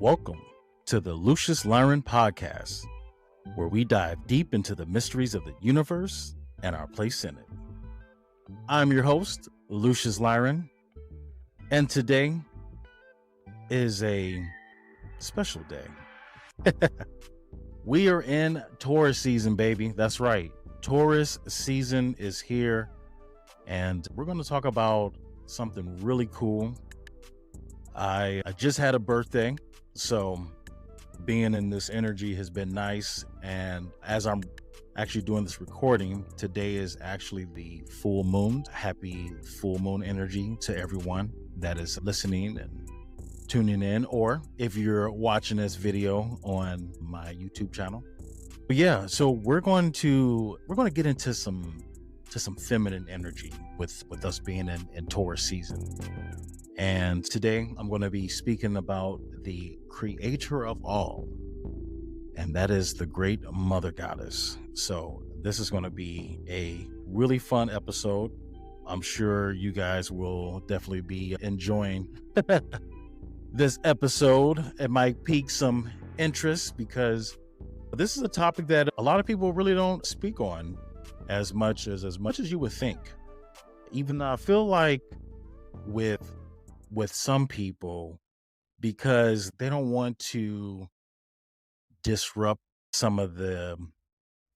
Welcome to the Lucious Lyran podcast, where we dive deep into the mysteries of the universe and our place in it. I'm your host, Lucious Lyran, and today is a special day. We are in Taurus season, baby. That's right. Taurus season is here, and we're going to talk about something really cool. I just had a birthday, so being in this energy has been nice. And as I'm actually doing this recording, today is actually the full moon. Happy full moon energy to everyone that is listening and tuning in, or if you're watching this video on my YouTube channel. But yeah, so we're going to get into some feminine energy with us being in Taurus season. And today I'm going to be speaking about the creator of all, and that is the great mother goddess. So this is going to be a really fun episode. I'm sure you guys will definitely be enjoying this episode. It might pique some interest because this is a topic that a lot of people really don't speak on as much as you would think. Even though I feel like with some people, because they don't want to disrupt some of the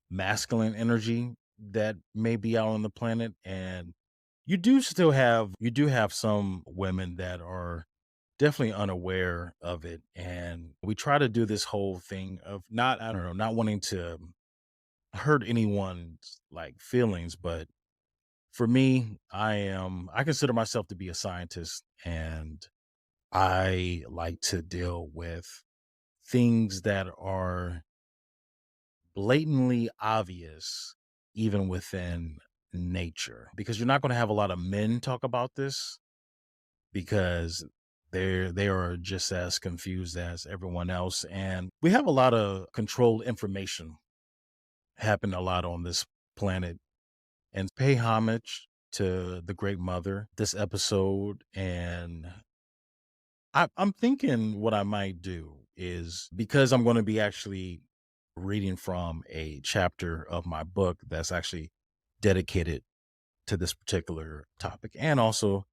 masculine energy that may be out on the planet. And you do have some women that are definitely unaware of it. And we try to do this whole thing of not wanting to hurt anyone's like feelings. But for me, I consider myself to be a scientist, and I like to deal with things that are blatantly obvious, even within nature, because you're not going to have a lot of men talk about this because they are just as confused as everyone else. And we have a lot of controlled information happen a lot on this planet, and pay homage to the great mother this episode. And I'm thinking what I might do is, because I'm going to be actually reading from a chapter of my book that's actually dedicated to this particular topic, and also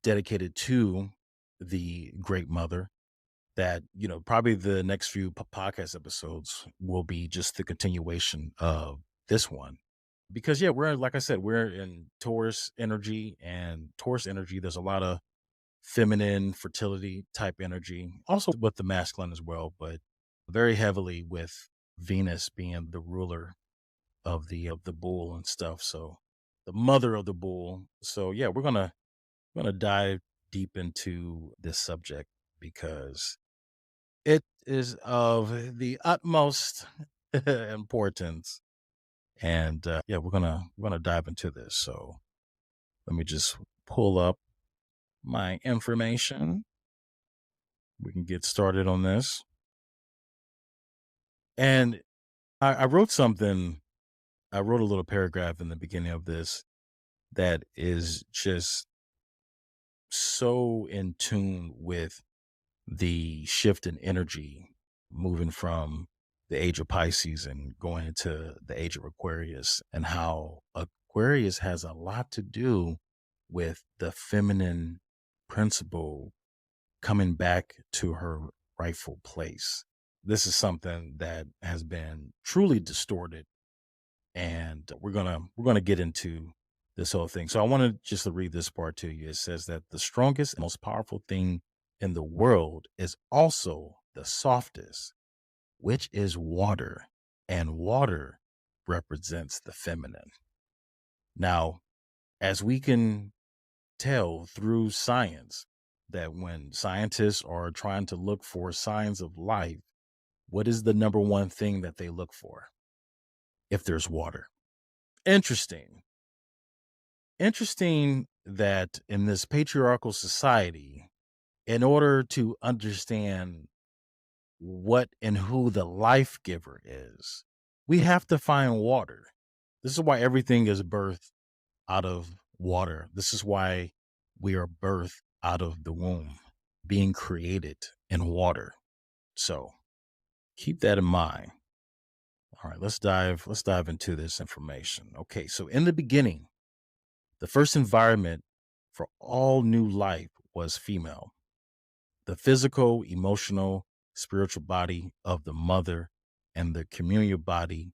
dedicated to the great mother, that, probably the next few podcast episodes will be just the continuation of this one. Because, yeah, like I said, we're in Taurus energy, and Taurus energy, there's a lot of feminine fertility type energy, also with the masculine as well, but very heavily with Venus being the ruler of the bull and stuff. So the mother of the bull. So yeah, we're gonna dive deep into this subject because it is of the utmost importance. And yeah, we're gonna dive into this. So let me just pull up my information. We can get started on this. And I wrote something. I wrote a little paragraph in the beginning of this that is just so in tune with the shift in energy, moving from the age of Pisces and going into the age of Aquarius, and how Aquarius has a lot to do with the feminine principle coming back to her rightful place. This is something that has been truly distorted, and we're gonna get into this whole thing. So I wanted just to read this part to you. It says that the strongest and most powerful thing in the world is also the softest, which is water, and water represents the feminine. Now, as we can tell through science, that when scientists are trying to look for signs of life, what is the number one thing that they look for? If there's water. Interesting. Interesting that in this patriarchal society, in order to understand what and who the life giver is, we have to find water. This is why everything is birthed out of water. This is why we are birthed out of the womb, being created in water. So keep that in mind. All right, let's dive into this information. Okay, so in the beginning, the first environment for all new life was female. The physical, emotional, spiritual body of the mother and the communal body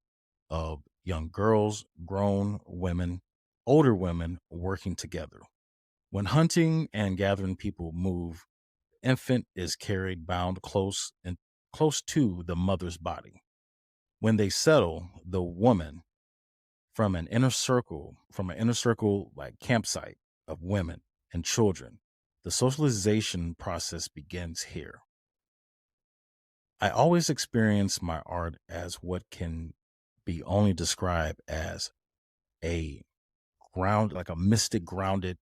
of young girls, grown women, older women working together. When hunting and gathering people move, infant is carried bound close to the mother's body. When they settle, the woman from an inner circle like campsite of women and children, the socialization process begins here. I always experience my art as what can be only described as a like a mystic grounded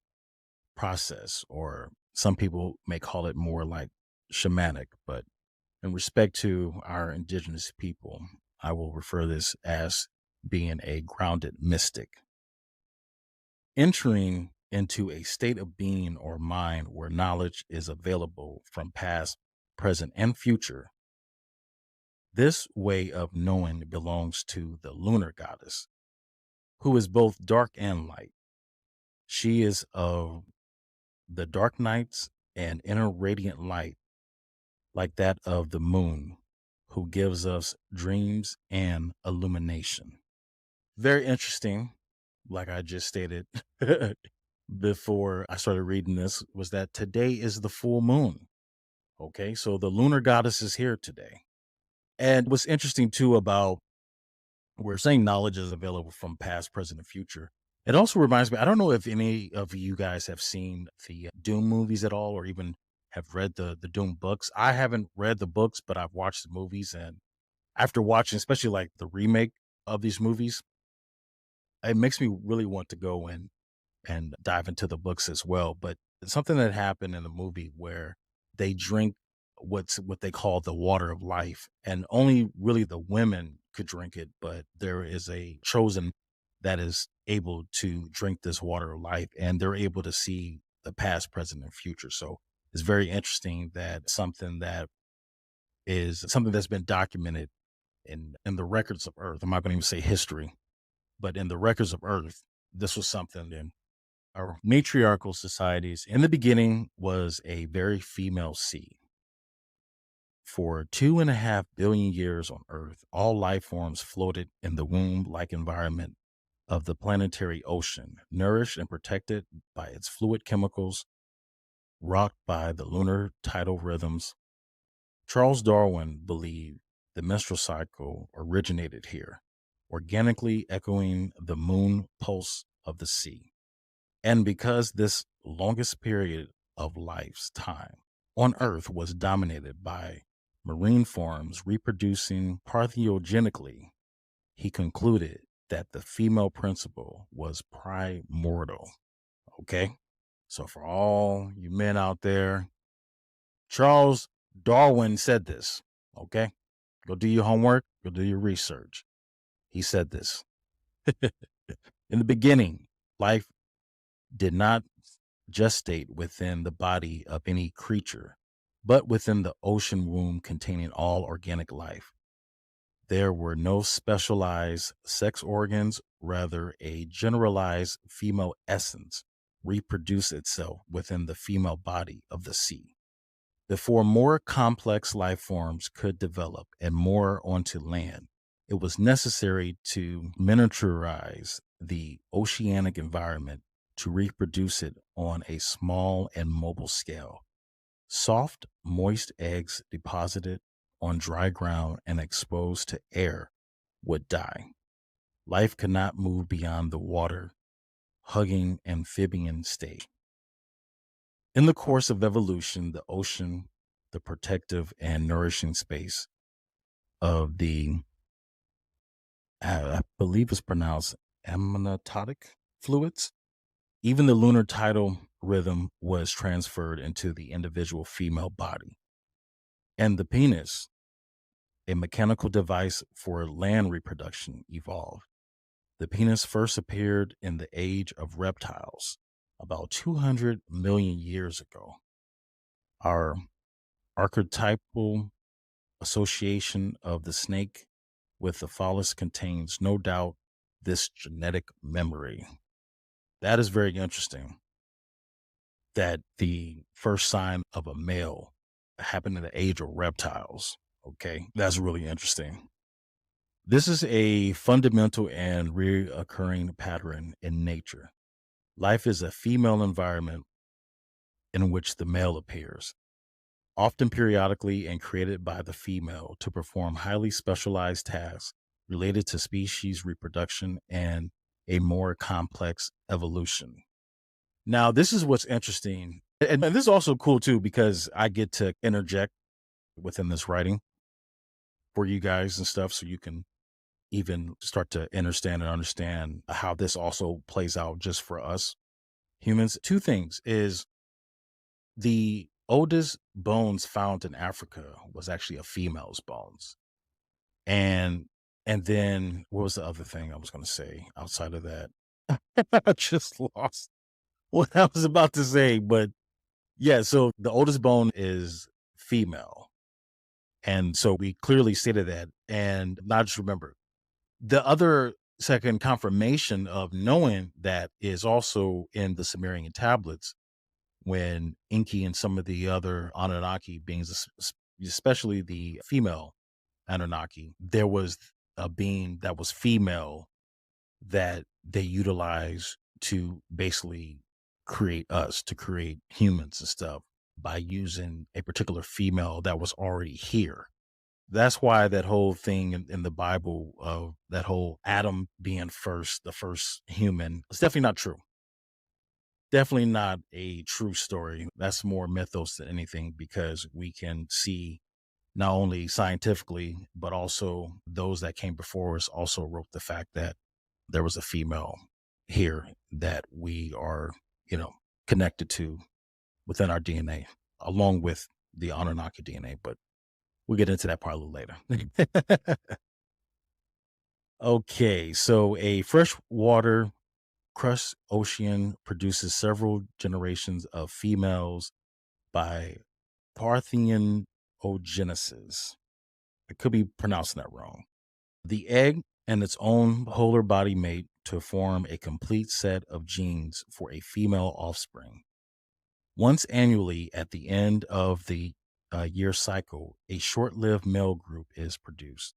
process, or some people may call it more like shamanic, but in respect to our indigenous people, I will refer this as being a grounded mystic, entering into a state of being or mind where knowledge is available from past, present, and future. This way of knowing belongs to the lunar goddess, who is both dark and light. She is of the dark nights and inner radiant light, like that of the moon, who gives us dreams and illumination. Very interesting, like I just stated before I started reading this, was that today is the full moon. Okay, so the lunar goddess is here today. And what's interesting too about we're saying knowledge is available from past, present, and future. It also reminds me, I don't know if any of you guys have seen the Doom movies at all, or even have read the Doom books. I haven't read the books, but I've watched the movies. And after watching, especially like the remake of these movies, it makes me really want to go and dive into the books as well. But something that happened in the movie where they drink what they call the water of life, and only really the women could drink it, but there is a chosen that is able to drink this water of life, and they're able to see the past, present, and future. So it's very interesting that something that's been documented in the records of Earth. I'm not going to even say history, but in the records of Earth, this was something. And our matriarchal societies in the beginning was a very female seed. For 2.5 billion years on Earth, all life forms floated in the womb like environment of the planetary ocean, nourished and protected by its fluid chemicals, rocked by the lunar tidal rhythms. Charles Darwin believed the menstrual cycle originated here, organically echoing the moon pulse of the sea. And because this longest period of life's time on Earth was dominated by marine forms reproducing parthenogenically, he concluded that the female principle was primordial. Okay? So, for all you men out there, Charles Darwin said this. Okay? Go do your homework, go do your research. He said this. In the beginning, life did not gestate within the body of any creature, but within the ocean womb containing all organic life. There were no specialized sex organs, rather, a generalized female essence reproduced itself within the female body of the sea. Before more complex life forms could develop and more onto land, it was necessary to miniaturize the oceanic environment to reproduce it on a small and mobile scale. Soft, moist eggs deposited on dry ground and exposed to air would die. Life could not move beyond the water, hugging amphibian state. In the course of evolution, the ocean, the protective and nourishing space of the, I believe it's pronounced amniotic fluids, even the lunar tidal rhythm was transferred into the individual female body. And the penis, a mechanical device for land reproduction, evolved. The penis first appeared in the age of reptiles about 200 million years ago. Our archetypal association of the snake with the phallus contains no doubt this genetic memory. That is very interesting that the first sign of a male happened in the age of reptiles. Okay, that's really interesting. This is a fundamental and reoccurring pattern in nature. Life is a female environment in which the male appears, often periodically and created by the female to perform highly specialized tasks related to species reproduction and a more complex evolution. Now, this is what's interesting. And this is also cool too, because I get to interject within this writing for you guys and stuff. So you can even start to understand how this also plays out just for us humans. Two things is the oldest bones found in Africa was actually a female's bones. And then what was the other thing I was going to say outside of that? I just lost what I was about to say, but yeah, so the oldest bone is female. And so we clearly stated that. And now just remember the other second confirmation of knowing that is also in the Sumerian tablets when Enki and some of the other Anunnaki beings, especially the female Anunnaki, there was a being that was female that they utilize to basically create us, to create humans and stuff by using a particular female that was already here. That's why that whole thing in the Bible of that whole Adam being first, the first human, it's definitely not true. Definitely not a true story. That's more mythos than anything because we can see not only scientifically, but also those that came before us also wrote the fact that there was a female here that we are, connected to within our DNA, along with the Anunnaki DNA. But we'll get into that part a little later. Okay, so a freshwater crust ocean produces several generations of females by parthenogenesis. I could be pronouncing that wrong. The egg and its own polar body mate to form a complete set of genes for a female offspring. Once annually, at the end of the year cycle, a short lived male group is produced.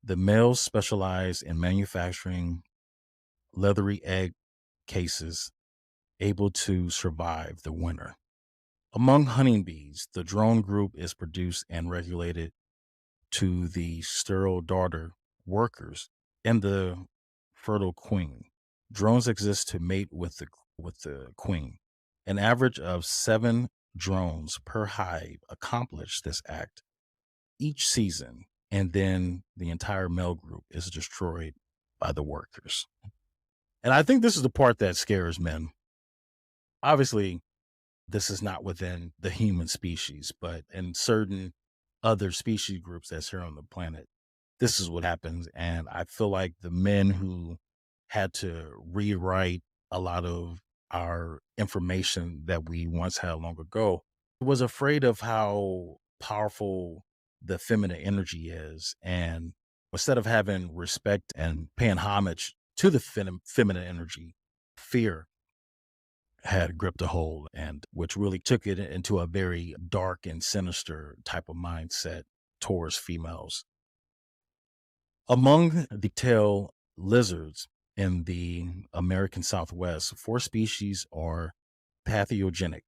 The males specialize in manufacturing leathery egg cases able to survive the winter. Among honeybees, the drone group is produced and regulated to the sterile daughter workers and the fertile queen. Drones exist to mate with the queen. An average of 7 drones per hive accomplish this act each season, and then the entire male group is destroyed by the workers. And I think this is the part that scares men. Obviously, this is not within the human species, but in certain other species groups that's here on the planet, this is what happens. And I feel like the men who had to rewrite a lot of our information that we once had long ago was afraid of how powerful the feminine energy is. And instead of having respect and paying homage to the feminine energy, fear had gripped a hold, and which really took it into a very dark and sinister type of mindset towards females. Among the tail lizards in the American Southwest, 4 species are pathogenic.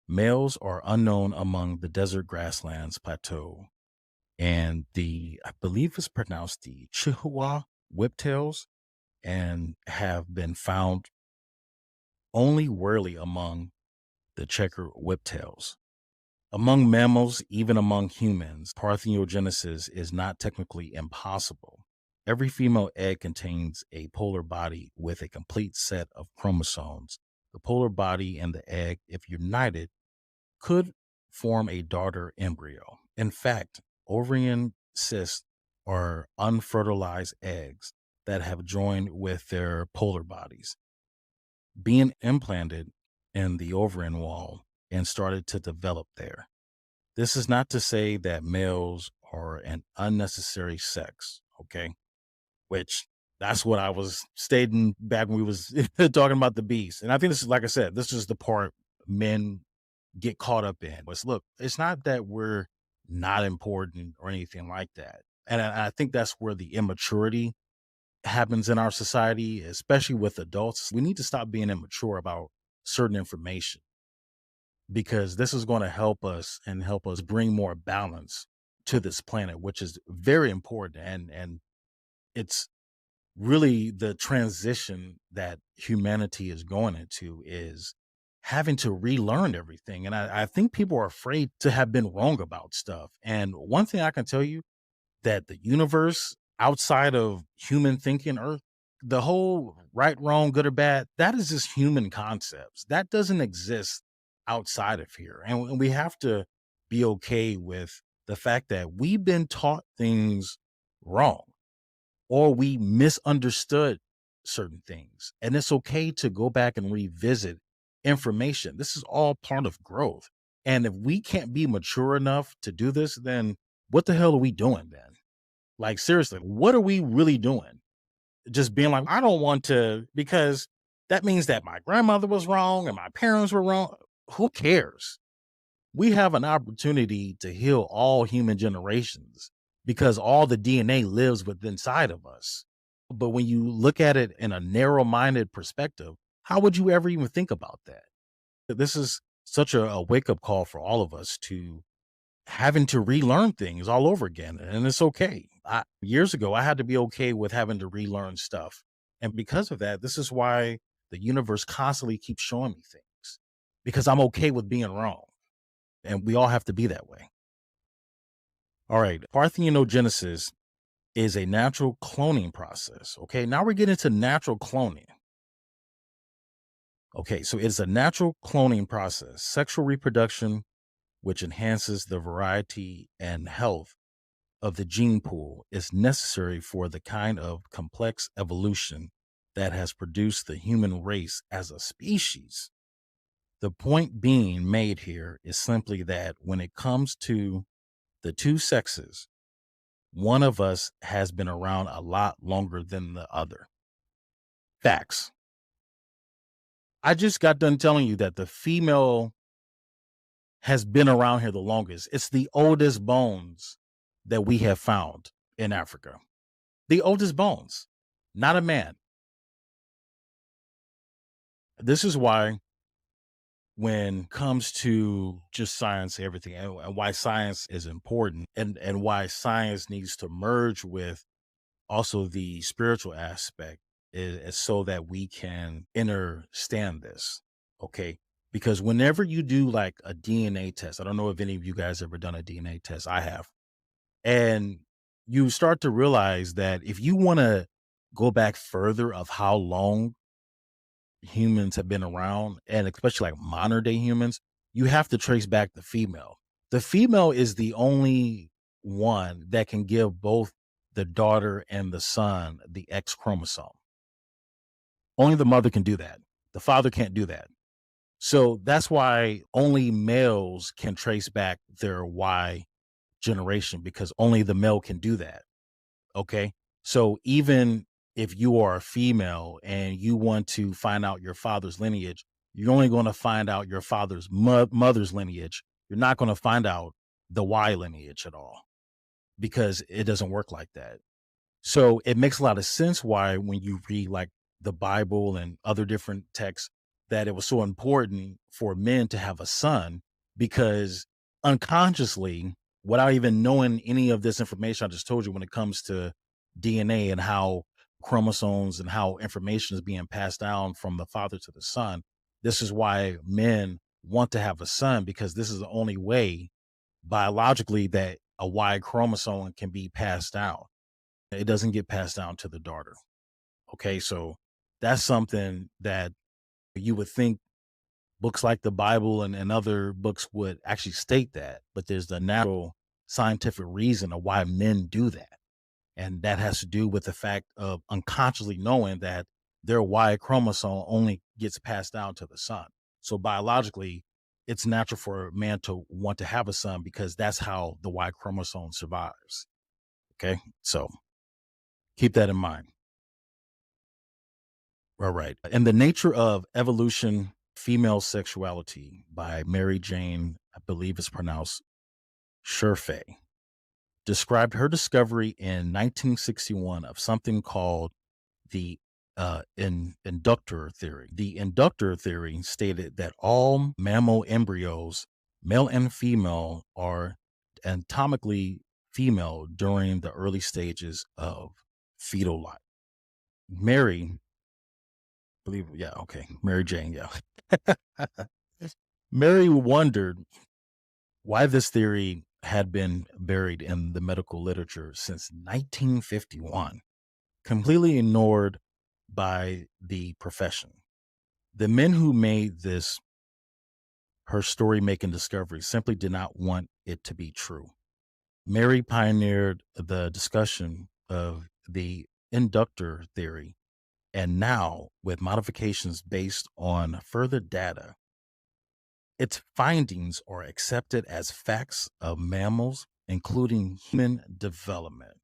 Males are unknown among the desert grasslands plateau, and I believe it's pronounced the Chihuahua whiptails, and have been found only rarely among the checker whiptails. Among mammals, even among humans, parthenogenesis is not technically impossible. Every female egg contains a polar body with a complete set of chromosomes. The polar body and the egg, if united, could form a daughter embryo. In fact, ovarian cysts are unfertilized eggs that have joined with their polar bodies, being implanted in the ovarian wall and started to develop there. This is not to say that males are an unnecessary sex, okay? Which that's what I was stating back when we was talking about the beast. And I think this is, like I said, this is the part men get caught up in. But look, it's not that we're not important or anything like that. And I think that's where the immaturity happens in our society, especially with adults. We need to stop being immature about certain information because this is going to help us and help us bring more balance to this planet, which is very important. And it's really the transition that humanity is going into is having to relearn everything. And I think people are afraid to have been wrong about stuff. And one thing I can tell you that the universe outside of human thinking, Earth, the whole right, wrong, good or bad, that is just human concepts. That doesn't exist outside of here. And we have to be okay with the fact that we've been taught things wrong or we misunderstood certain things. And it's okay to go back and revisit information. This is all part of growth. And if we can't be mature enough to do this, then what the hell are we doing then? Like, seriously, what are we really doing? Just being like, I don't want to, because that means that my grandmother was wrong and my parents were wrong. Who cares? We have an opportunity to heal all human generations because all the DNA lives within inside of us. But when you look at it in a narrow minded perspective, how would you ever even think about that? This is such a wake up call for all of us to having to relearn things all over again. And it's okay. Years ago, I had to be okay with having to relearn stuff. And because of that, this is why the universe constantly keeps showing me things because I'm okay with being wrong. And we all have to be that way. All right. Parthenogenesis is a natural cloning process. Okay. Now we're getting to natural cloning. Okay. So it's a natural cloning process, sexual reproduction, which enhances the variety and health of the gene pool, is necessary for the kind of complex evolution that has produced the human race as a species. The point being made here is simply that when it comes to the two sexes, one of us has been around a lot longer than the other. Facts. I just got done telling you that the female has been around here the longest. It's the oldest bones that we have found in Africa. The oldest bones, not a man. This is why when it comes to just science, everything, and why science is important and why science needs to merge with also the spiritual aspect is so that we can understand this. Okay. Because whenever you do like a DNA test, I don't know if any of you guys ever done a DNA test. I have. And you start to realize that if you want to go back further of how long humans have been around, and especially like modern day humans, you have to trace back the female. The female is the only one that can give both the daughter and the son the X chromosome. Only the mother can do that. The father can't do that. So that's why only males can trace back their Y generation because only the male can do that. Okay. So even if you are a female and you want to find out your father's lineage, you're only going to find out your father's mother's lineage. You're not going to find out the Y lineage at all because it doesn't work like that. So it makes a lot of sense why when you read like the Bible and other different texts that it was so important for men to have a son because unconsciously, without even knowing any of this information I just told you when it comes to DNA and how chromosomes and how information is being passed down from the father to the son, this is why men want to have a son because this is the only way biologically that a Y chromosome can be passed down. It doesn't get passed down to the daughter. Okay, so that's something that you would think books like the Bible and other books would actually state that, but there's the natural scientific reason of why men do that. And that has to do with the fact of unconsciously knowing that their Y chromosome only gets passed down to the son. So biologically, it's natural for a man to want to have a son because that's how the Y chromosome survives. Okay. So keep that in mind. All right. And the Nature of Evolution, Female Sexuality by Mary Jane, I believe it's pronounced Sherfay, described her discovery in 1961 of something called the inductor theory. The inductor theory stated that all mammal embryos, male and female, are anatomically female during the early stages of fetal life. Mary, believe, yeah, okay, Mary Jane, yeah. Mary wondered why this theory had been buried in the medical literature since 1951, completely ignored by the profession. The men who made this her story making discovery simply did not want it to be true. Mary pioneered the discussion of the inductor theory, and now, with modifications based on further data, its findings are accepted as facts of mammals, including human development.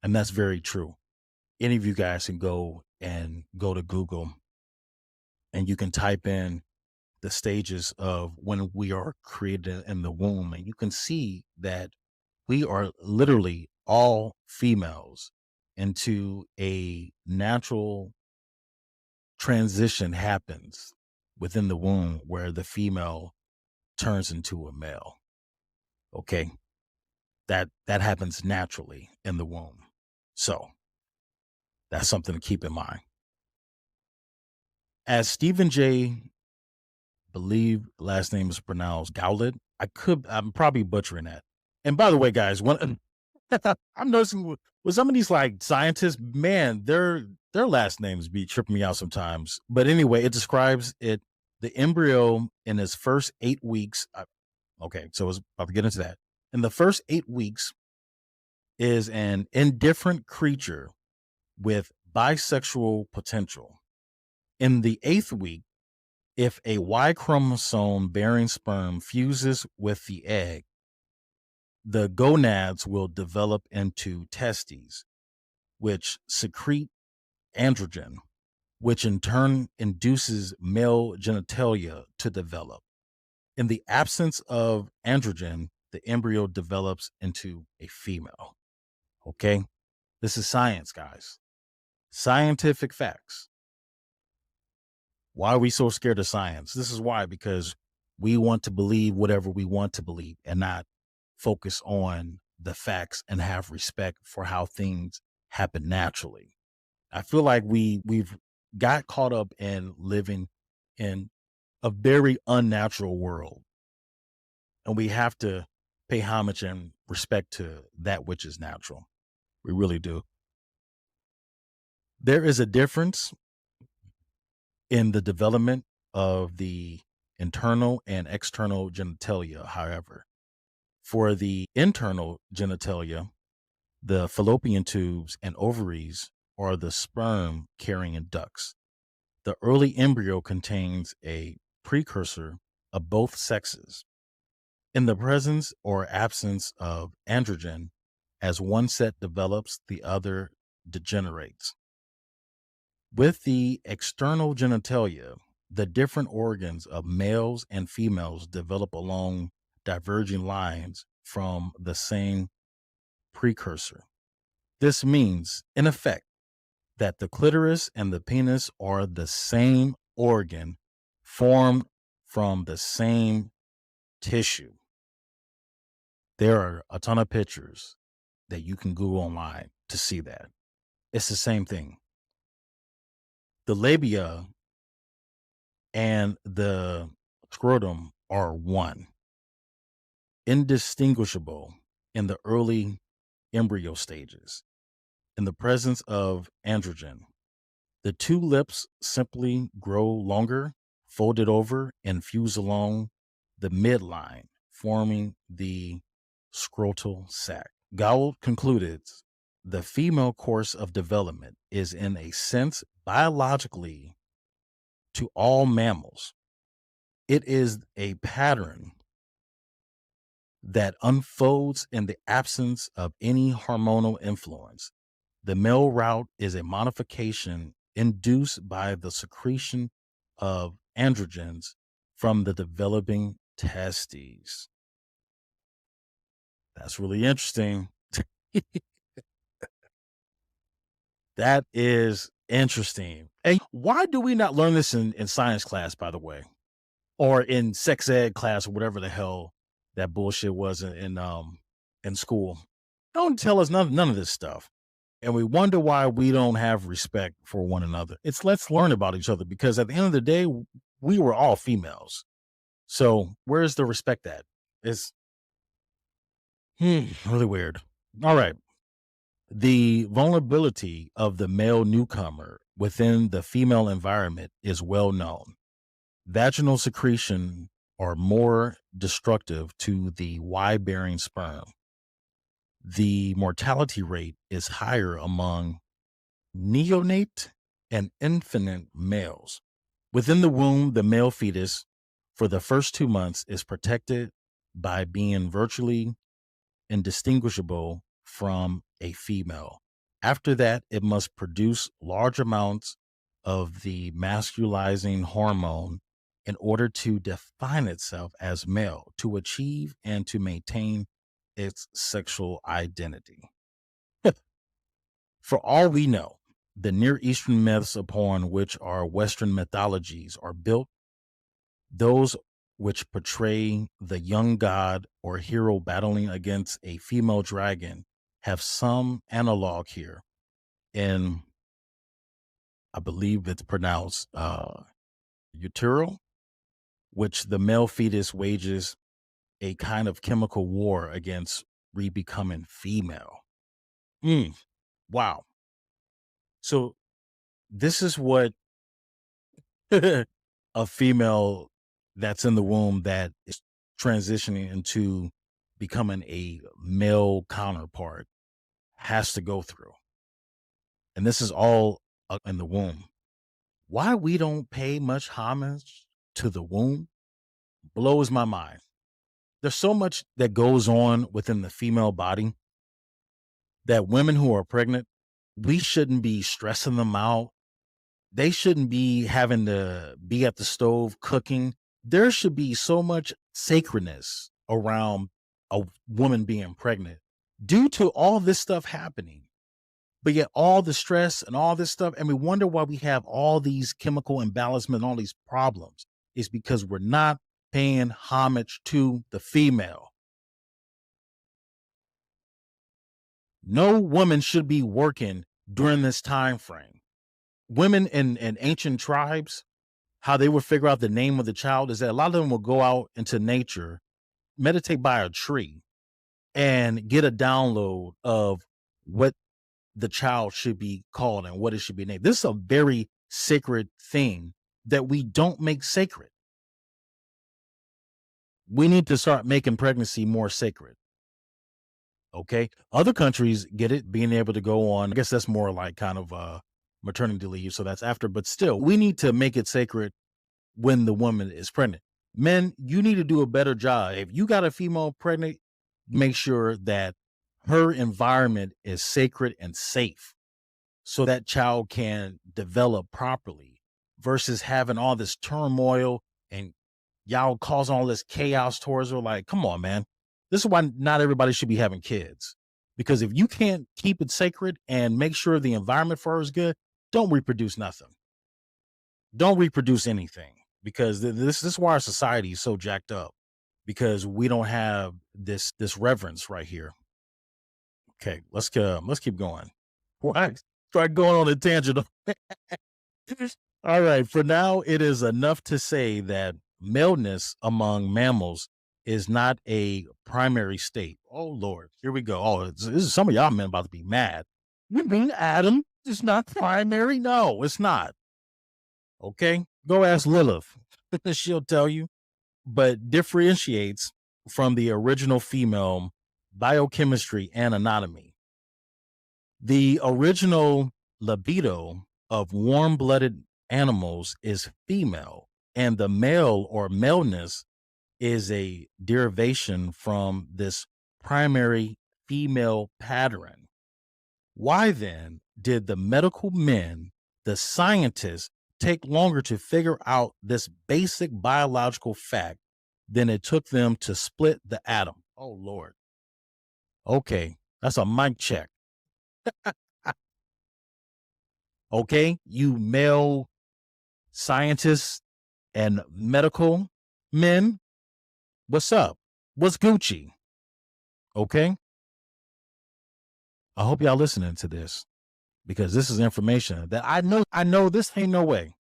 And that's very true. Any of you guys can go to Google and you can type in the stages of when we are created in the womb, and you can see that we are literally all females into a natural transition happens within the womb where the female turns into a male. Okay. That happens naturally in the womb. So that's something to keep in mind. As Stephen J. believe last name is pronounced Gowlett. I'm probably butchering that. And by the way, guys, one I'm noticing with some of these like scientists, man, their last names be tripping me out sometimes. But anyway, it describes the embryo in its first 8 weeks. Okay, so I was about to get into that. In the first 8 weeks is an indifferent creature with bisexual potential. In the 8th week, if a Y chromosome bearing sperm fuses with the egg, the gonads will develop into testes, which secrete androgen, which in turn induces male genitalia to develop. In the absence of androgen, the embryo develops into a female. Okay? This is science, guys. Scientific facts. Why are we so scared of science? This is why, because we want to believe whatever we want to believe and not focus on the facts and have respect for how things happen naturally. I feel like we've got caught up in living in a very unnatural world, and we have to pay homage and respect to that which is natural. We really do. There is a difference in the development of the internal and external genitalia, however. For the internal genitalia, the fallopian tubes and ovaries are the sperm carrying ducts. The early embryo contains a precursor of both sexes. In the presence or absence of androgen, as one set develops, the other degenerates. With the external genitalia, the different organs of males and females develop along diverging lines from the same precursor. This means, in effect, that the clitoris and the penis are the same organ formed from the same tissue. There are a ton of pictures that you can Google online to see that. It's the same thing. The labia and the scrotum are one, indistinguishable in the early embryo stages. In the presence of androgen, the two lips simply grow longer, folded over, and fuse along the midline, forming the scrotal sac. Gould concluded the female course of development is, in a sense, biologically to all mammals. It is a pattern that unfolds in the absence of any hormonal influence. The male route is a modification induced by the secretion of androgens from the developing testes. That's really interesting. That is interesting. And why do we not learn this in science class, by the way, or in sex ed class or whatever the hell that bullshit was in school? Don't tell us none of this stuff. And we wonder why we don't have respect for one another. It's let's learn about each other because at the end of the day, we were all females. So where's the respect at? It's really weird. All right. The vulnerability of the male newcomer within the female environment is well known. Vaginal secretion are more destructive to the Y-bearing sperm. The mortality rate is higher among neonate and infant males. Within the womb, the male fetus for the first 2 months is protected by being virtually indistinguishable from a female. After that, it must produce large amounts of the masculizing hormone in order to define itself as male, to achieve and to maintain its sexual identity. For all we know, the Near Eastern myths upon which our Western mythologies are built, those which portray the young god or hero battling against a female dragon, have some analog here in, I believe it's pronounced utero, which the male fetus wages a kind of chemical war against re-becoming female. Wow. So this is what a female that's in the womb that is transitioning into becoming a male counterpart has to go through. And this is all in the womb. Why we don't pay much homage to the womb blows my mind. There's so much that goes on within the female body that women who are pregnant, we shouldn't be stressing them out. They shouldn't be having to be at the stove cooking. There should be so much sacredness around a woman being pregnant due to all this stuff happening. But yet all the stress and all this stuff, and we wonder why we have all these chemical imbalancement and all these problems is because we're not paying homage to the female. No woman should be working during this time frame. Women in ancient tribes, how they would figure out the name of the child is that a lot of them will go out into nature, meditate by a tree, and get a download of what the child should be called and what it should be named. This is a very sacred thing that we don't make sacred. We need to start making pregnancy more sacred. Okay. Other countries get it, being able to go on. I guess that's more like kind of maternity leave. So that's after, but still, we need to make it sacred when the woman is pregnant. Men, you need to do a better job. If you got a female pregnant, make sure that her environment is sacred and safe so that child can develop properly versus having all this turmoil and y'all causing all this chaos towards her. Like, come on, man. This is why not everybody should be having kids. Because if you can't keep it sacred and make sure the environment for her is good, don't reproduce nothing. Don't reproduce anything. Because this is why our society is so jacked up. Because we don't have this reverence right here. Okay, let's keep going. Why start going on a tangent? All right, for now, it is enough to say that maleness among mammals is not a primary state. Oh Lord, here we go. Oh, this is some of y'all men about to be mad. You mean Adam is not primary? No, it's not. Okay, go ask Lilith. She'll tell you. But differentiates from the original female biochemistry and anatomy. The original libido of warm-blooded animals is female, And the male or maleness is a derivation from this primary female pattern. Why then did the medical men, the scientists, take longer to figure out this basic biological fact than it took them to split the atom? Oh, Lord. Okay, that's a mic check. Okay, you male scientists and medical men, what's up? What's Gucci? Okay, I hope y'all listening to this because this is information that I know this ain't no way.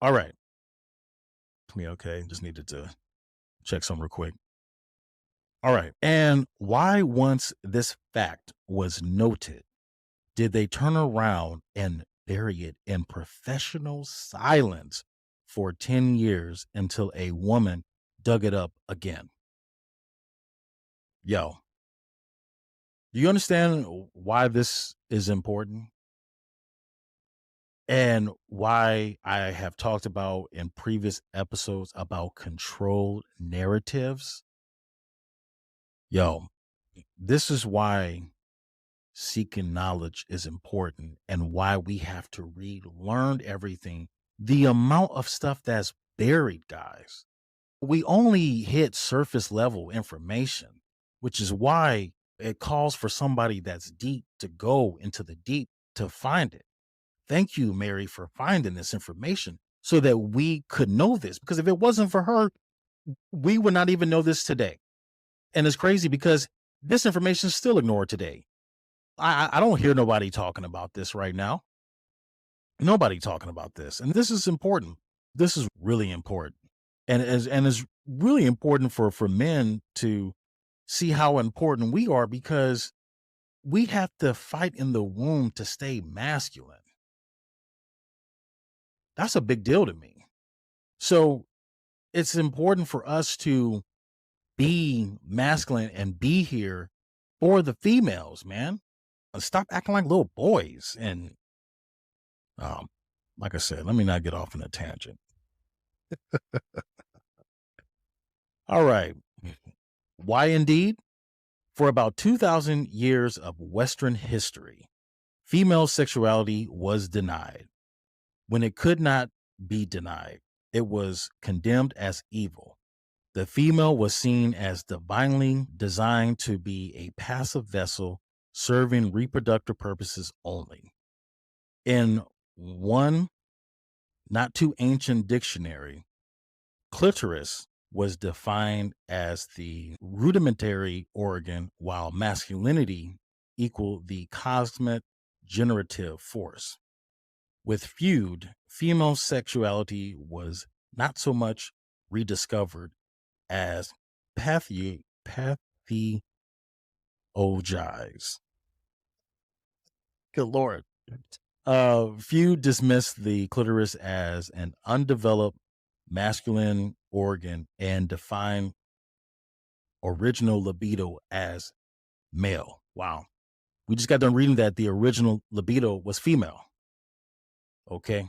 All right. Okay, just needed to check some real quick. All right. And why, once this fact was noted, did they turn around and bury it in professional silence for 10 years until a woman dug it up again? Yo, do you understand why this is important? And why I have talked about in previous episodes about controlled narratives? Yo, this is why seeking knowledge is important and why we have to read, learn everything. The amount of stuff that's buried, guys. We only hit surface level information, which is why it calls for somebody that's deep to go into the deep to find it. Thank you, Mary, for finding this information so that we could know this. Because if it wasn't for her, we would not even know this today. And it's crazy because this information is still ignored today. I don't hear nobody talking about this right now. Nobody talking about this. And this is important. This is really important. And is really important for men to see how important we are because we have to fight in the womb to stay masculine. That's a big deal to me. So it's important for us to be masculine and be here for the females, man. Stop acting like little boys. And like I said, let me not get off on a tangent. All right. Why indeed? For about 2,000 years of Western history, female sexuality was denied. When it could not be denied, it was condemned as evil. The female was seen as divinely designed to be a passive vessel serving reproductive purposes only. In one not too ancient dictionary, clitoris was defined as the rudimentary organ, while masculinity equaled the cosmic generative force. With feud, female sexuality was not so much rediscovered as pathologized. Good Lord. Few dismiss the clitoris as an undeveloped masculine organ and define original libido as male. Wow. We just got done reading that the original libido was female. Okay.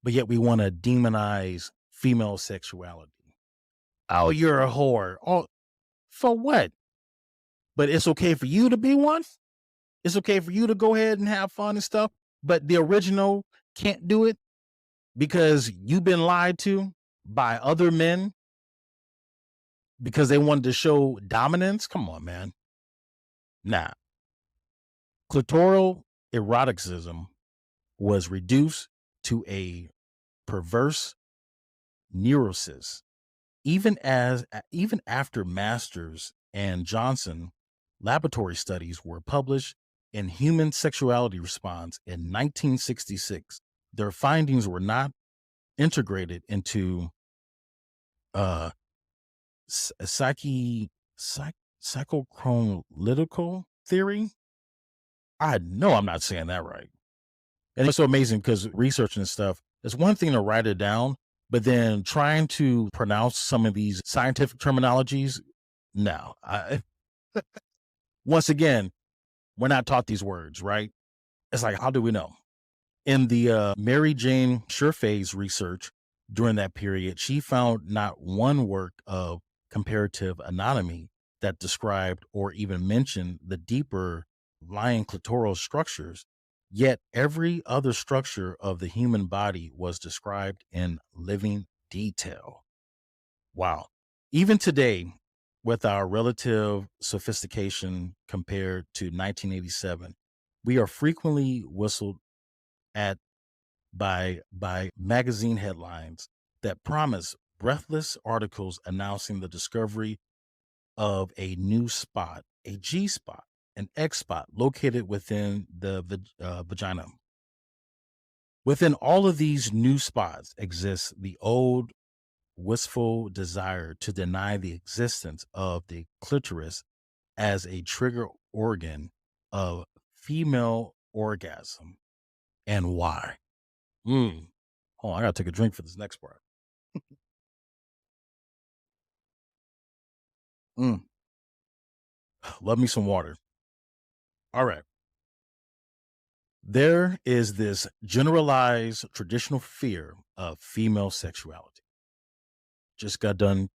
But yet we want to demonize female sexuality. Oh, you're a whore. Oh, for what? But it's okay for you to be one. It's okay for you to go ahead and have fun and stuff. But the original can't do it because you've been lied to by other men because they wanted to show dominance. Come on, man. Nah. Clitoral eroticism was reduced to a perverse neurosis. Even after Masters and Johnson laboratory studies were published in Human Sexuality Response in 1966, their findings were not integrated into psychoanalytical theory. I know I'm not saying that right. And it's so amazing because researching and stuff, it's one thing to write it down, but then trying to pronounce some of these scientific terminologies, no. Once again, we're not taught these words, right? It's like, how do we know? In the Mary Jane Sherfay's research, during that period, she found not one work of comparative anatomy that described or even mentioned the deeper lying clitoral structures. Yet every other structure of the human body was described in living detail. Wow. Even today, with our relative sophistication compared to 1987, we are frequently whistled at by magazine headlines that promise breathless articles announcing the discovery of a new spot, a G spot, an X spot located within the vagina. Within all of these new spots exists the old wistful desire to deny the existence of the clitoris as a trigger organ of female orgasm. And why? Mm. Hold on, I gotta take a drink for this next part. Mm. Love me some water. All right. There is this generalized traditional fear of female sexuality. Just got done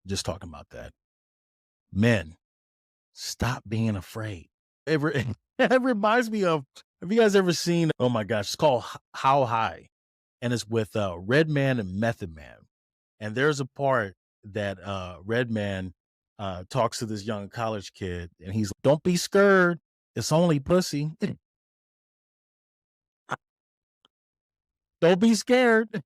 just talking about that. Men, stop being afraid. It reminds me of, have you guys ever seen, oh my gosh, it's called How High, and it's with Red Man and Method Man. And there's a part that Red Man talks to this young college kid, and he's like, don't be scared. It's only pussy. Don't be scared.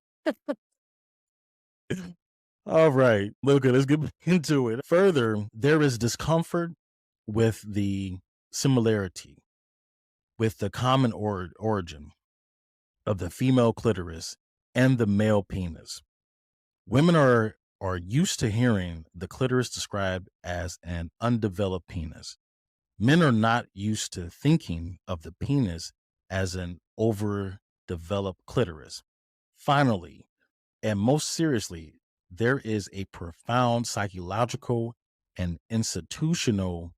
All right. Okay, let's get into it. Further, there is discomfort with the similarity, with the common origin of the female clitoris and the male penis. Women are used to hearing the clitoris described as an undeveloped penis. Men are not used to thinking of the penis as an overdeveloped clitoris. Finally, and most seriously, there is a profound psychological and institutional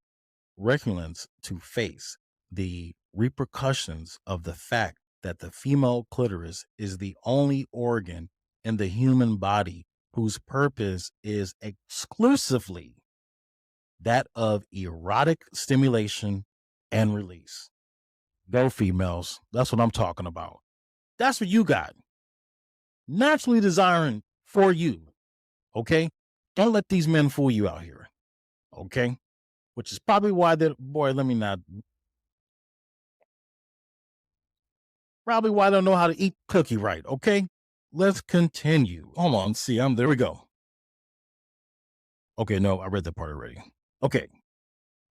reculance to face the repercussions of the fact that the female clitoris is the only organ in the human body whose purpose is exclusively that of erotic stimulation and release. Go females. That's what I'm talking about. That's what you got. Naturally desiring for you. Okay? Don't let these men fool you out here. Okay? Which is probably why let me not, probably why I don't know how to eat cookie right. Okay? Let's continue. Hold on. See, there we go. Okay, no, I read that part already. Okay.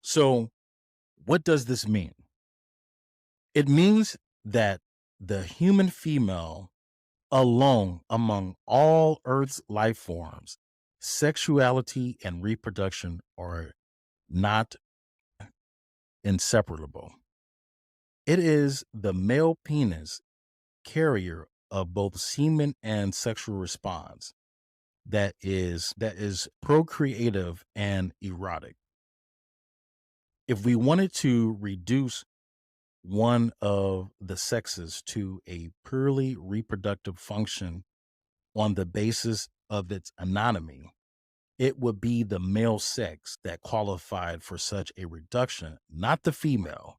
So, what does this mean? It means that the human female alone among all Earth's life forms, sexuality and reproduction are not inseparable. It is the male penis, carrier of both semen and sexual response, that is procreative and erotic. If we wanted to reduce one of the sexes to a purely reproductive function on the basis of its anatomy, it would be the male sex that qualified for such a reduction, not the female,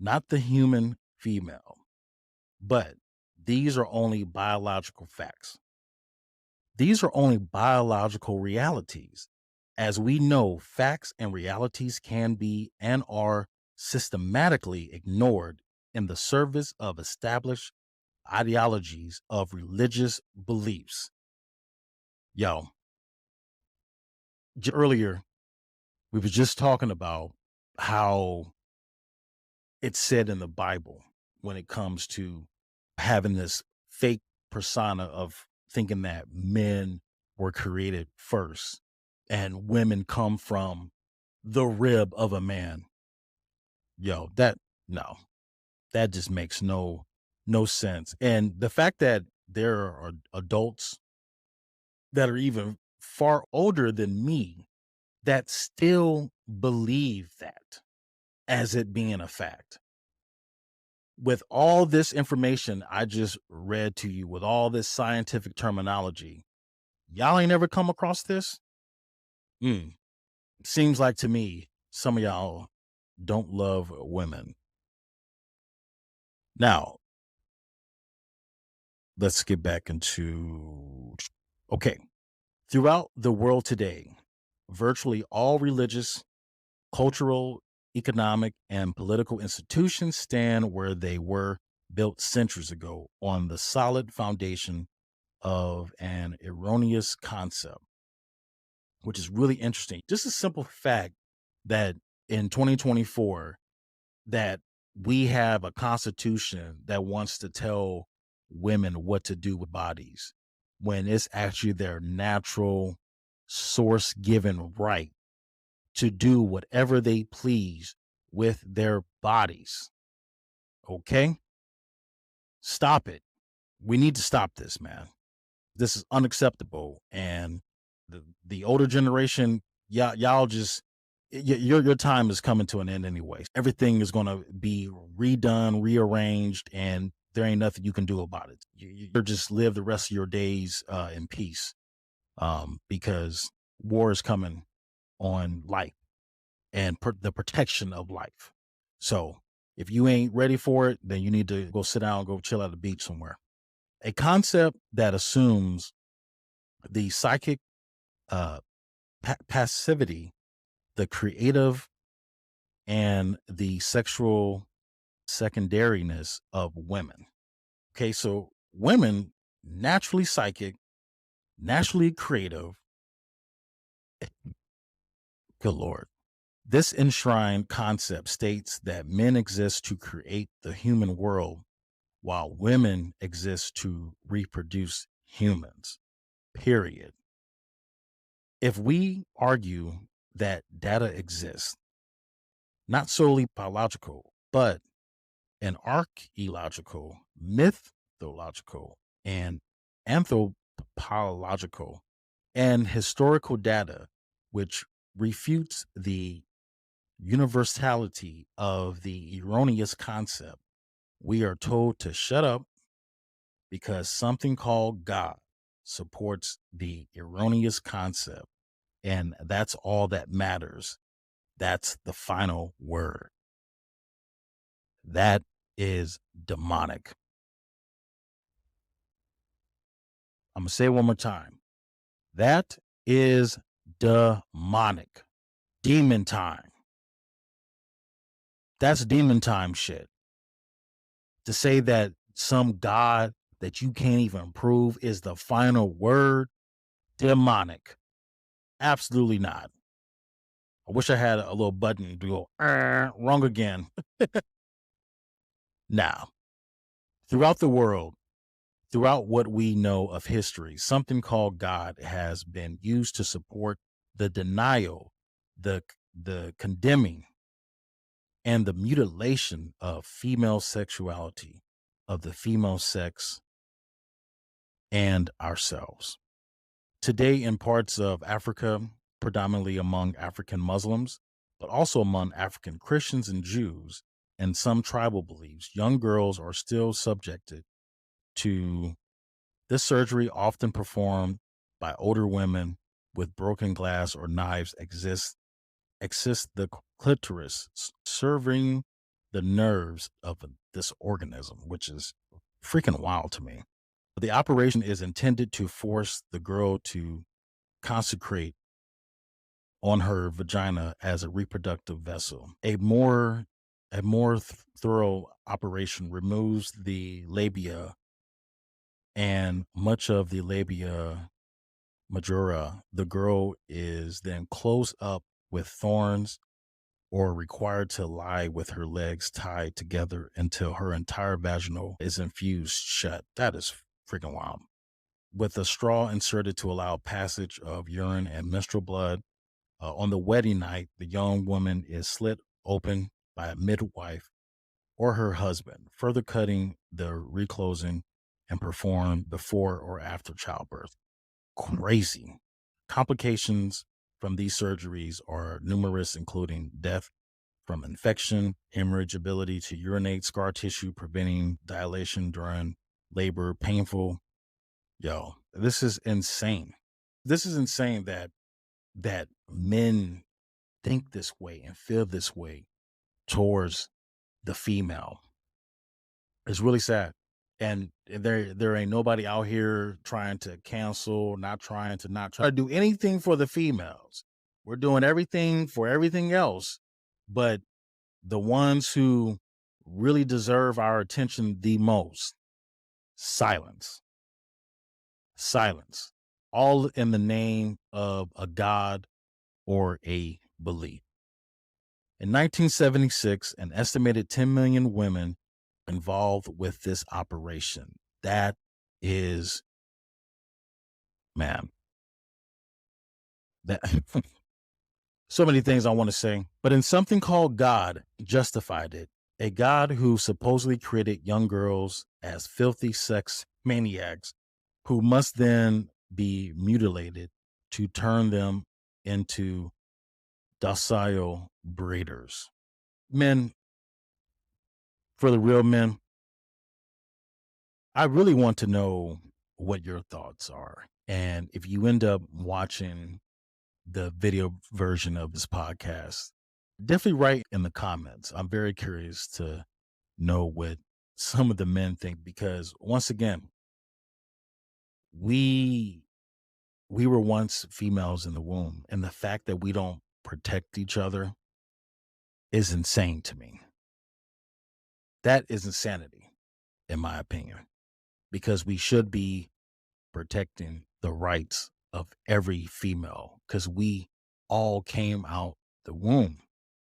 not the human female. But these are only biological facts. These are only biological realities. As we know, facts and realities can be and are systematically ignored in the service of established ideologies of religious beliefs. Yo, earlier, we were just talking about how it's said in the Bible when it comes to having this fake persona of thinking that men were created first and women come from the rib of a man. Yo, that no, that just makes no sense. And the fact that there are adults that are even far older than me that still believe that as it being a fact. with all this information I just read to you, with all this scientific terminology, y'all ain't ever come across this? Mm. Seems like to me, some of y'all don't love women. Now, let's get back into. Okay. Throughout the world today, virtually all religious, cultural, economic, and political institutions stand where they were built centuries ago on the solid foundation of an erroneous concept, which is really interesting. Just a simple fact that in 2024, that we have a constitution that wants to tell women what to do with bodies when it's actually their natural source given right to do whatever they please with their bodies. Okay? Stop it. We need to stop this, man. This is unacceptable. And the older generation, y'all just your time is coming to an end anyway. Everything is going to be redone, rearranged, and there ain't nothing you can do about it. You're just live the rest of your days in peace, because war is coming on life and the protection of life. So if you ain't ready for it, then you need to go sit down, go chill at the beach somewhere. A concept that assumes the psychic uh, passivity, the creative, and the sexual secondariness of women. Okay, so women naturally psychic, naturally creative. Good Lord. This enshrined concept states that men exist to create the human world while women exist to reproduce humans, period. If we argue that data exists, not solely biological, but an archaeological, mythological, and anthropological and historical data, which refutes the universality of the erroneous concept, we are told to shut up because something called God supports the erroneous concept. And that's all that matters. That's the final word. That is demonic. I'm going to say it one more time. That is demonic. Demon time. That's demon time shit. To say that some God that you can't even prove is the final word, demonic. Absolutely not. I wish I had a little button to go, wrong again. Now, throughout the world, throughout what we know of history, something called God has been used to support the denial, the condemning, and the mutilation of female sexuality, of the female sex, and ourselves. Today, in parts of Africa, predominantly among African Muslims, but also among African Christians and Jews, and some tribal beliefs, young girls are still subjected to this surgery, often performed by older women with broken glass or knives. Exist the clitoris, serving the nerves of this organism, which is freaking wild to me. The operation is intended to force the girl to consecrate on her vagina as a reproductive vessel. A more thorough operation removes the labia and much of the labia majora. The girl is then closed up with thorns or required to lie with her legs tied together until her entire vaginal is infused shut. That is freaking wild. With a straw inserted to allow passage of urine and menstrual blood. On the wedding night, the young woman is slit open by a midwife or her husband, further cutting the reclosing and performed before or after childbirth. Crazy. Complications from these surgeries are numerous, including death, from infection, hemorrhage ability to urinate, scar tissue, preventing dilation during labor, painful. Yo, this is insane. This is insane that men think this way and feel this way towards the female. It's really sad. And there ain't nobody out here trying to cancel, not try to do anything for the females. We're doing everything for everything else. But the ones who really deserve our attention the most, silence. Silence. All in the name of a god or a belief. In 1976, an estimated 10 million women involved with this operation. That is, man, that so many things I want to say, but in something called God justified it. A God who supposedly created young girls as filthy sex maniacs who must then be mutilated to turn them into docile breeders. Men, for the real men, I really want to know what your thoughts are. And if you end up watching the video version of this podcast, definitely write in the comments. I'm very curious to know what some of the men think, because once again, we were once females in the womb, and the fact that we don't protect each other is insane to me. That is insanity, in my opinion, because we should be protecting the rights of every female, because we all came out the womb.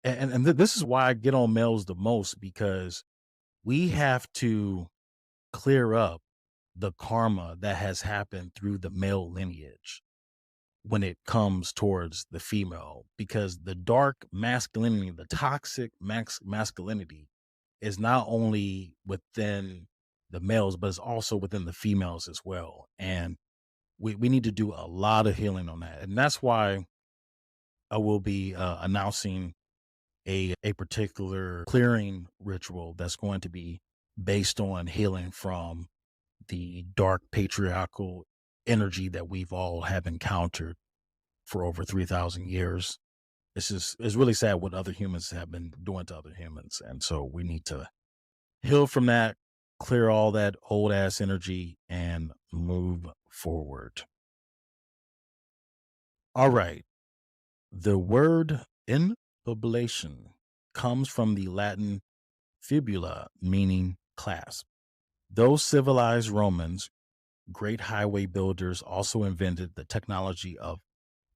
And this is why I get on males the most, because we have to clear up the karma that has happened through the male lineage when it comes towards the female, because the dark masculinity, the toxic masculinity is not only within the males, but it's also within the females as well. And we need to do a lot of healing on that. And that's why I will be announcing a particular clearing ritual that's going to be based on healing from the dark patriarchal energy that we've all have encountered for over 3,000 years. It's really sad what other humans have been doing to other humans. And so we need to heal from that, clear all that old ass energy, and move forward. All right. The word infibulation comes from the Latin fibula, meaning clasp. Those civilized Romans, great highway builders, also invented the technology of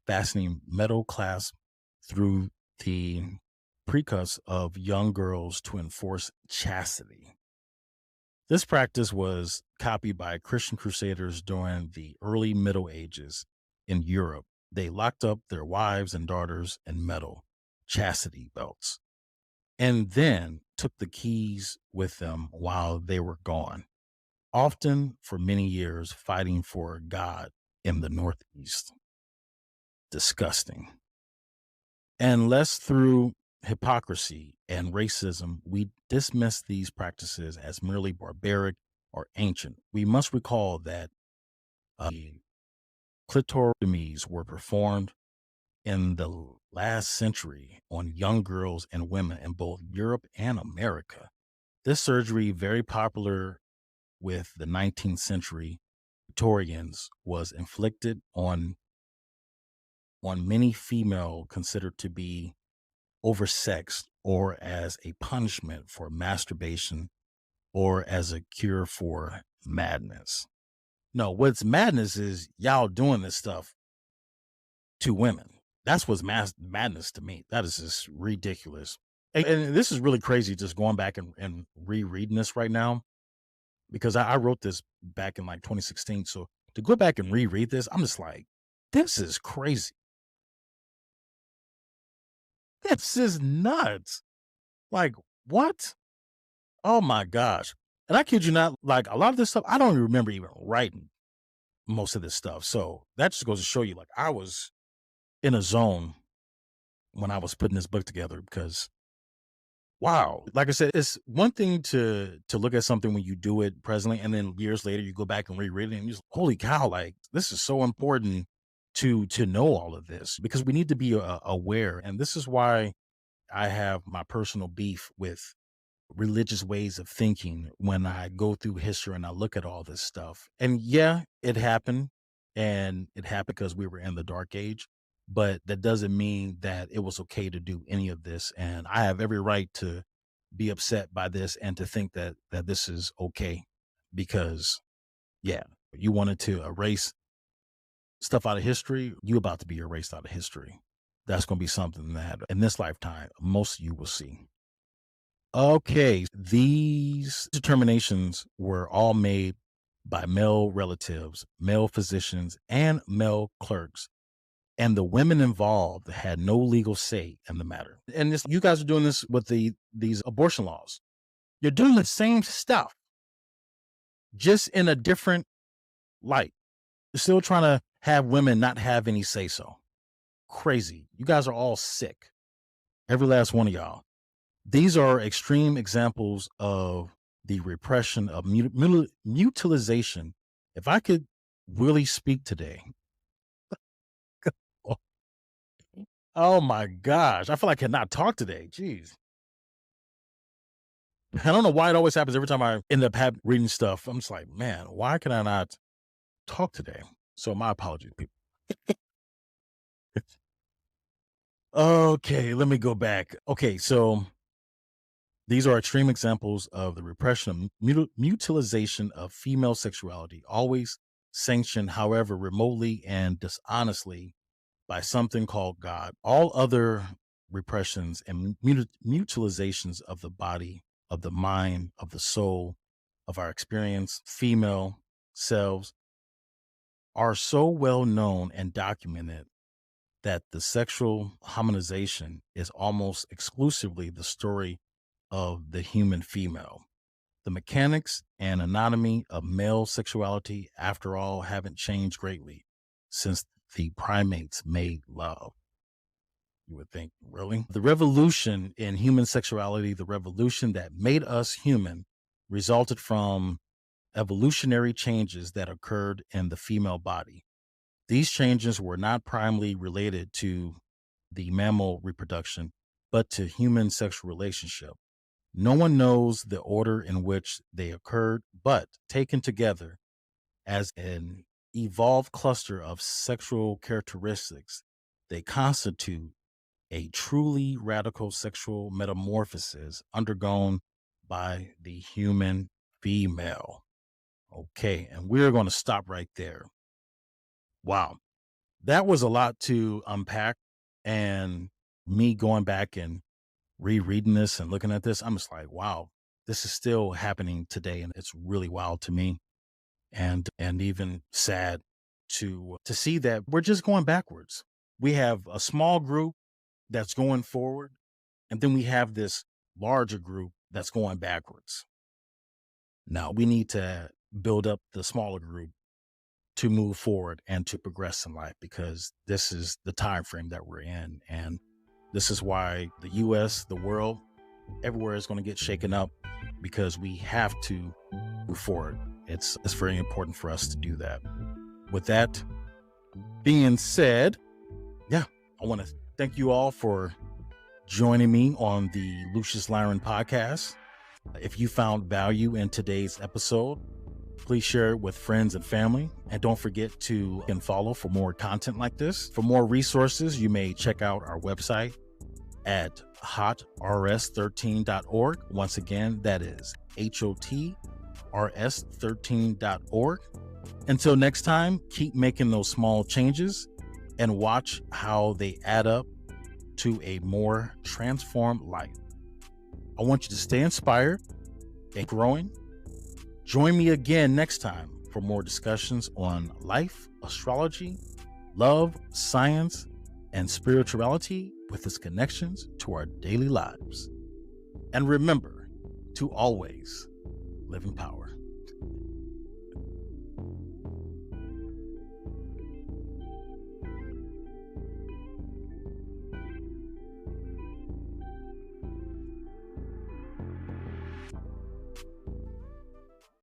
fastening metal clasp through the precuss of young girls to enforce chastity. This practice was copied by Christian crusaders during the early Middle Ages in Europe. They locked up their wives and daughters in metal chastity belts and then took the keys with them while they were gone, often for many years fighting for God in the Northeast. Disgusting. Unless through hypocrisy and racism, we dismiss these practices as merely barbaric or ancient. We must recall that clitorectomies were performed in the last century on young girls and women in both Europe and America. This surgery, very popular with the 19th century Victorians, was inflicted on many female considered to be oversexed, or as a punishment for masturbation, or as a cure for madness. No, what's madness is y'all doing this stuff to women. That's what's madness to me. That is just ridiculous. And this is really crazy, just going back and rereading this right now, because I wrote this back in like 2016. So to go back and reread this, I'm just like, this is crazy. This is nuts. Like, what? Oh my gosh. And I kid you not, like a lot of this stuff, I don't even remember even writing most of this stuff. So that just goes to show you, like, I was in a zone when I was putting this book together, because wow. Like I said, it's one thing to look at something when you do it presently, and then years later you go back and reread it, and you're just, holy cow! Like this is so important to know all of this because we need to be aware, and this is why I have my personal beef with religious ways of thinking when I go through history and I look at all this stuff. And yeah, it happened, and it happened because we were in the dark age, but that doesn't mean that it was okay to do any of this. And I have every right to be upset by this and to think that this is okay because yeah, you wanted to erase stuff out of history, you about to be erased out of history. That's going to be something that in this lifetime most of you will see. Okay, these determinations were all made by male relatives, male physicians, and male clerks, and the women involved had no legal say in the matter. And this, you guys are doing this with these abortion laws. You're doing the same stuff, just in a different light. You're still trying to have women not have any say so. Crazy. You guys are all sick. Every last one of y'all. These are extreme examples of the repression of mutilization. If I could really speak today, oh my gosh, I feel like I cannot talk today. Jeez. I don't know why it always happens every time I end up reading stuff. I'm just like, man, why can I not talk today? So my apologies, people. Okay, let me go back. Okay, so these are extreme examples of the repression of mutilization of female sexuality, always sanctioned, however, remotely and dishonestly by something called God. All other repressions and mutilizations of the body, of the mind, of the soul, of our experience, female selves, are so well known and documented that the sexual harmonization is almost exclusively the story of the human female. The mechanics and anatomy of male sexuality, after all, haven't changed greatly since the primates made love. You would think, really? The revolution in human sexuality, the revolution that made us human, resulted from evolutionary changes that occurred in the female body. These changes were not primarily related to the mammal reproduction, but to human sexual relationship. No one knows the order in which they occurred, but taken together as an evolved cluster of sexual characteristics, they constitute a truly radical sexual metamorphosis undergone by the human female. Okay, and we're going to stop right there. Wow. That was a lot to unpack. And me going back and rereading this and looking at this, I'm just like, wow, this is still happening today. And it's really wild to me and even sad to see that we're just going backwards. We have a small group that's going forward, and then we have this larger group that's going backwards. Now we need to build up the smaller group to move forward and to progress in life because this is the time frame that we're in. And this is why the US, the world, everywhere is going to get shaken up because we have to move forward. It's very important for us to do that. With that being said, yeah, I want to thank you all for joining me on the Lucious Lyran podcast. If you found value in today's episode, please share it with friends and family. And don't forget to follow for more content like this. For more resources, you may check out our website at hotrs13.org. Once again, that is HOTRS13.org. Until next time, keep making those small changes and watch how they add up to a more transformed life. I want you to stay inspired and growing. Join me again next time for more discussions on life, astrology, love, science, and spirituality with its connections to our daily lives. And remember to always live in power.